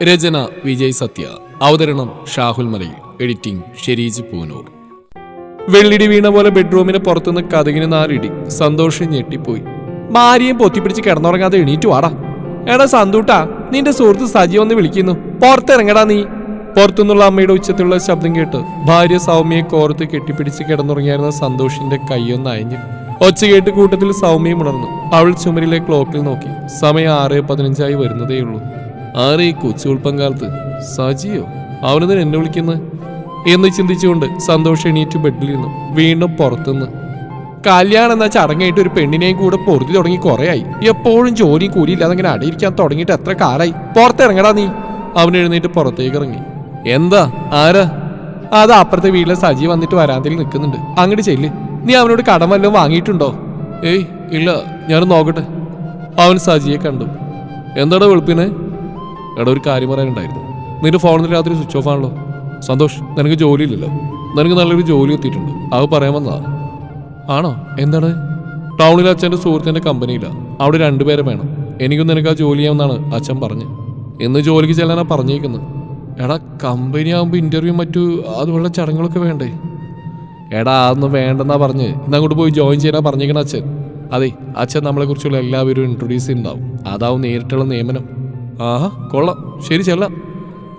രചന വിജയ് സത്യ. അവതരണം ഷാഹുൽ മലയിൽ. എഡിറ്റിംഗ് ഷെരീജ് പൂനൂർ. വെള്ളിടി വീണ പോലെ ബെഡ്റൂമിന് പുറത്തുനിന്ന് കതകിന് 4 ഇടി. സന്തോഷം ഞെട്ടിപ്പോയി. ഭാര്യയും പൊത്തിപ്പിടിച്ച് കിടന്നുറങ്ങാതെ എണീറ്റു വാടാ. എടാ സന്തൂട്ടാ, നിന്റെ സുഹൃത്ത് സജീവ് ഒന്ന് വിളിക്കുന്നു, പുറത്തിറങ്ങടാ നീ. പുറത്തുനിന്നുള്ള അമ്മയുടെ ഉച്ചത്തിലുള്ള ശബ്ദം കേട്ട് ഭാര്യ സൗമ്യയെ കോർത്ത് കെട്ടിപ്പിടിച്ച് കിടന്നുറങ്ങിയായിരുന്ന സന്തോഷിന്റെ കൈയൊന്ന് അയഞ്ഞു. ഒച്ച കേട്ട് കൂട്ടത്തിൽ സൗമ്യയും ഉണർന്നു. അവൾ ചുമരിലെ ക്ലോക്കിൽ നോക്കി. സമയം 6:15 വരുന്നതേയുള്ളൂ. ആരെ ഈ കൊച്ചുൾപ്പങ്കാലത്ത്? സജിയോ? അവനെന്തിന് എന്നെ വിളിക്കുന്നത് എന്ന് ചിന്തിച്ചുകൊണ്ട് സന്തോഷം എണീറ്റ് ബെഡിലിരുന്നു. വീണ്ടും പുറത്തുനിന്ന് കല്യാണം എന്ന ചടങ്ങായിട്ട് ഒരു പെണ്ണിനെയും കൂടെ പൊറുതി തുടങ്ങി കുറേയായി. എപ്പോഴും ജോലിയും കൂലിയില്ലാതെ അങ്ങനെ അടയിരിക്കാൻ തുടങ്ങിയിട്ട് എത്ര കാലായി? പുറത്തിറങ്ങടാ നീ. അവൻ എഴുന്നേറ്റ് പുറത്തേക്ക് ഇറങ്ങി. എന്താ? ആരാ? അത് അപ്പുറത്തെ വീട്ടിലെ സജി വന്നിട്ട് വരാന്തയിൽ നിൽക്കുന്നുണ്ട്, അങ്ങോട്ട് ചെല്ല്. നീ അവനോട് കടം വല്ലതും വാങ്ങിയിട്ടുണ്ടോ? ഏയ് ഇല്ല, ഞാൻ നോക്കട്ടെ. അവൻ സജിയെ കണ്ടു. എന്താടാ വെളുപ്പിനെ? എടാ ഒരു കാര്യം പറയാനുണ്ടായിരുന്നു. നിന്റെ ഫോണിൽ രാത്രി സ്വിച്ച് ഓഫ് ആണല്ലോ. സന്തോഷ്, നിനക്ക് ജോലിയില്ലല്ലോ. നിനക്ക് നല്ലൊരു ജോലി എത്തിയിട്ടുണ്ട്, അത് പറയാൻ വന്നതാ. ആണോ? എന്താണ്? ടൗണിൽ അച്ഛൻ്റെ സുഹൃത്തിൻ്റെ കമ്പനിയിലാണ്. അവിടെ 2 പേരെ വേണം. എനിക്കും നിനക്ക് ആ ജോലി ചെയ്യാമെന്നാണ് അച്ഛൻ പറഞ്ഞ്. ഇന്ന് ജോലിക്ക് ചെല്ലാനാ പറഞ്ഞേക്കുന്നത്. എടാ കമ്പനി ആകുമ്പോൾ ഇൻ്റർവ്യൂ മറ്റു അതുപോലുള്ള ചടങ്ങുകളൊക്കെ വേണ്ടേ? എടാ അതൊന്നും വേണ്ടെന്നാ പറഞ്ഞ് ഇന്നങ്ങോട്ട് പോയി ജോയിൻ ചെയ്യാനാ പറഞ്ഞേക്കണ അച്ഛൻ. അതെ, അച്ഛൻ നമ്മളെക്കുറിച്ചുള്ള എല്ലാവരും ഇൻട്രൊഡ്യൂസ് ചെയ്യുന്നുണ്ടാവും. അതാവും നേരിട്ടുള്ള നിയമനം. ആഹാ കൊള്ളാം, ശരി ചെല്ലാം.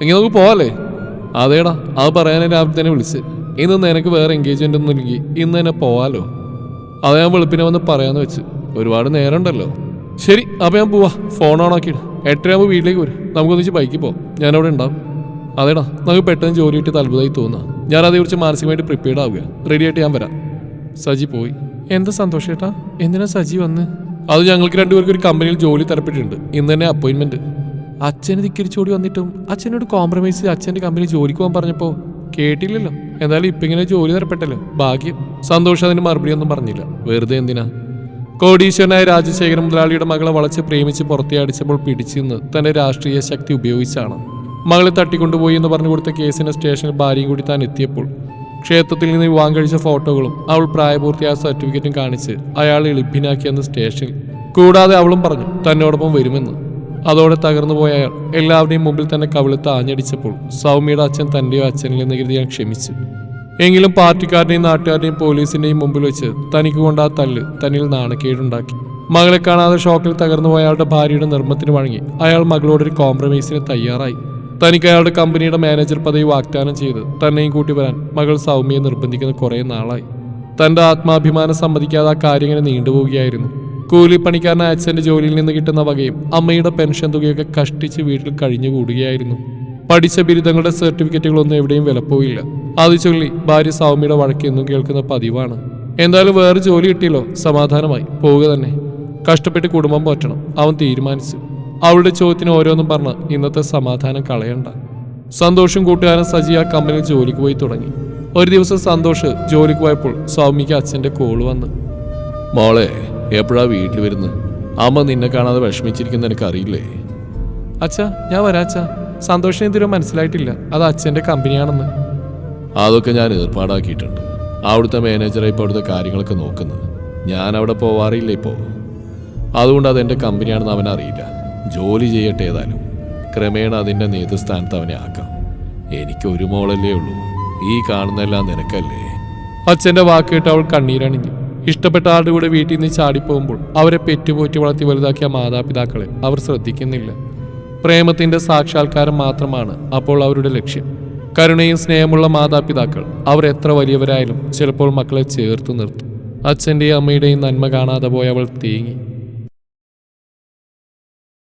എങ്കിൽ നമുക്ക് പോവാല്ലേ? അതേടാ, അത് പറയാൻ രാവിലെ തന്നെ വിളിച്ച്. ഇന്ന് നിനക്ക് വേറെ എൻഗേജ്മെൻ്റ് ഒന്നും ഇല്ലെങ്കിൽ ഇന്ന് തന്നെ പോവാലോ. അത് ഞാൻ വെളുപ്പിനെ വന്ന് പറയാമെന്ന് വെച്ച്. ഒരുപാട് നേരം ഉണ്ടല്ലോ. ശരി, അപ്പോൾ ഞാൻ പോവാ. ഫോൺ ഓൺ ആക്കിയിട്ട് 8:30 വീട്ടിലേക്ക് വരും. നമുക്കൊന്നിച്ച് ബൈക്കിൽ പോവാം, ഞാനവിടെ ഉണ്ടാവും. അതേടാ, നമുക്ക് പെട്ടെന്ന് ജോലി കിട്ടിയത് അത്ഭുതമായി തോന്നുക. ഞാൻ അതേക്കുറിച്ച് മാനസികമായിട്ട് പ്രിപ്പയർഡ് ആവുക. റെഡിയായിട്ട് ഞാൻ വരാം. സജി പോയി. എന്താ സന്തോഷേട്ടാ, എന്തിനാ സജി വന്ന്? അത് ഞങ്ങൾക്ക് 2 പേർക്ക് ഒരു കമ്പനിയിൽ ജോലി തരപ്പെട്ടിട്ടുണ്ട്. ഇന്ന് തന്നെ അപ്പോയിൻമെൻറ്റ്. അച്ഛന് ധിക്കരിച്ചോടി വന്നിട്ടും അച്ഛനോട് കോംപ്രമൈസ് അച്ഛൻ്റെ കമ്പനി ജോലിക്ക് പോകാൻ പറഞ്ഞപ്പോൾ കേട്ടില്ലല്ലോ. എന്തായാലും ഇപ്പം ഇങ്ങനെ ജോലി തരപ്പെട്ടല്ലോ, ഭാഗ്യം. സന്തോഷം അതിന് മറുപടി ഒന്നും പറഞ്ഞില്ല. വെറുതെ എന്തിനാ? കോടീശ്വരനായ രാജശേഖരൻ മുതലാളിയുടെ മകളെ വളച്ച് പ്രേമിച്ച് പുറത്തിയടിച്ചപ്പോൾ പിടിച്ചു നിന്ന് തന്റെ രാഷ്ട്രീയ ശക്തി ഉപയോഗിച്ചാണ്. മകളെ തട്ടിക്കൊണ്ടുപോയി എന്ന് പറഞ്ഞു കൊടുത്ത കേസിന്റെ സ്റ്റേഷനിൽ ഭാര്യയും കൂടി താൻ എത്തിയപ്പോൾ ക്ഷേത്രത്തിൽ നിന്ന് വിവാഹം കഴിച്ച ഫോട്ടോകളും അവൾ പ്രായപൂർത്തിയായ സർട്ടിഫിക്കറ്റും കാണിച്ച് അയാളെ എളിപ്പിനാക്കിയെന്ന് സ്റ്റേഷനിൽ. കൂടാതെ അവളും പറഞ്ഞു തന്നോടൊപ്പം വരുമെന്ന്. അതോടെ തകർന്നു പോയ അയാൾ എല്ലാവരുടെയും മുമ്പിൽ തന്നെ കവിളത്ത് ആഞ്ഞടിച്ചപ്പോൾ സൗമ്യയുടെ അച്ഛൻ തന്റെയോ അച്ഛനിൽ നിന്ന് കരുതി ഞാൻ ക്ഷമിച്ചു. എങ്കിലും പാർട്ടിക്കാരുടെയും നാട്ടുകാരുടെയും പോലീസിന്റെയും മുമ്പിൽ വെച്ച് തനിക്ക് കൊണ്ട ആ തല്ല് തന്നിൽ നാണക്കേടുണ്ടാക്കി. മകളെ കാണാതെ ഷോക്കിൽ തകർന്നു പോയ അയാളുടെ ഭാര്യയുടെ നിർമ്മത്തിന് വഴങ്ങി അയാൾ മകളോടൊരു കോംപ്രമൈസിന് തയ്യാറായി. തനിക്ക് അയാളുടെ കമ്പനിയുടെ മാനേജർ പദവി വാഗ്ദാനം ചെയ്ത് തന്നെയും കൂട്ടി വരാൻ മകൾ സൗമ്യയെ നിർബന്ധിക്കുന്ന കുറേ നാളായി. തന്റെ ആത്മാഭിമാനം സമ്മതിക്കാതെ ആ കാര്യം ഇങ്ങനെ നീണ്ടുപോവുകയായിരുന്നു. കൂലിപ്പണിക്കാരനായ അച്ഛന്റെ ജോലിയിൽ നിന്ന് കിട്ടുന്ന വകയും അമ്മയുടെ പെൻഷൻ തുകയൊക്കെ കഷ്ടിച്ച് വീട്ടിൽ കഴിഞ്ഞുകൂടുകയായിരുന്നു. പഠിച്ച ബിരുദങ്ങളുടെ സർട്ടിഫിക്കറ്റുകളൊന്നും എവിടെയും വിലപ്പോയില്ല. അത് ചൊല്ലി ഭാര്യ സൗമ്യയുടെ വഴക്കെന്നും കേൾക്കുന്ന പതിവാണ്. എന്തായാലും വേറെ ജോലി കിട്ടിയല്ലോ, സമാധാനമായി പോവുക തന്നെ. കഷ്ടപ്പെട്ട് കുടുംബം പോറ്റണം, അവൻ തീരുമാനിച്ചു. അവളുടെ ചോദ്യത്തിന് ഓരോന്നും പറഞ്ഞ് ഇന്നത്തെ സമാധാനം കളയണ്ട. സന്തോഷം കൂട്ടുകാരൻ സജി ആ കമ്പനിയിൽ ജോലിക്ക് പോയി തുടങ്ങി. ഒരു ദിവസം സന്തോഷ് ജോലിക്ക് പോയപ്പോൾ സൗമ്യയ്ക്ക് അച്ഛൻ്റെ കോള് വന്ന്. മോളെ, എപ്പോഴാ വീട്ടിൽ വരുന്നത്? അമ്മ നിന്നെ കാണാതെ വിഷമിച്ചിരിക്കുന്ന എനിക്കറിയില്ലേ? അച്ഛാ, ഞാൻ വരാച്ചാ. സന്തോഷം എന്തിനും മനസ്സിലായിട്ടില്ല, അത് അച്ഛൻ്റെ കമ്പനിയാണെന്ന്. അതൊക്കെ ഞാൻ ഏർപ്പാടാക്കിയിട്ടുണ്ട്. അവിടുത്തെ മാനേജറായി ഇപ്പോൾ അവിടുത്തെ കാര്യങ്ങളൊക്കെ നോക്കുന്നത്. ഞാൻ അവിടെ പോവാറില്ല ഇപ്പോൾ. അതുകൊണ്ട് അതെൻ്റെ കമ്പനിയാണെന്ന് അവനറിയില്ല. ജോലി ചെയ്യട്ടെ, ഏതായാലും ക്രമേണ അതിൻ്റെ നേതൃസ്ഥാനത്ത് അവനെ ആക്കാം. എനിക്കൊരു മോളല്ലേ ഉള്ളൂ, ഈ കാണുന്നതെല്ലാം നിനക്കല്ലേ. അച്ഛൻ്റെ വാക്ക് കേട്ട് അവൾ കണ്ണീരണിഞ്ഞു. ഇഷ്ടപ്പെട്ട ആളുടെ കൂടെ വീട്ടിൽ നിന്ന് ചാടിപ്പോകുമ്പോൾ അവരെ പെറ്റുപോറ്റി വളർത്തി വലുതാക്കിയ മാതാപിതാക്കളെ അവർ ശ്രദ്ധിക്കുന്നില്ല. പ്രേമത്തിന്റെ സാക്ഷാത്കാരം മാത്രമാണ് അപ്പോൾ അവരുടെ ലക്ഷ്യം. കരുണയും സ്നേഹമുള്ള മാതാപിതാക്കൾ അവർ എത്ര വലിയവരായാലും ചിലപ്പോൾ മക്കളെ ചേർത്ത് നിർത്തും. അച്ഛൻ്റെയും അമ്മയുടെയും നന്മ കാണാതെ പോയ അവൾ തേങ്ങി.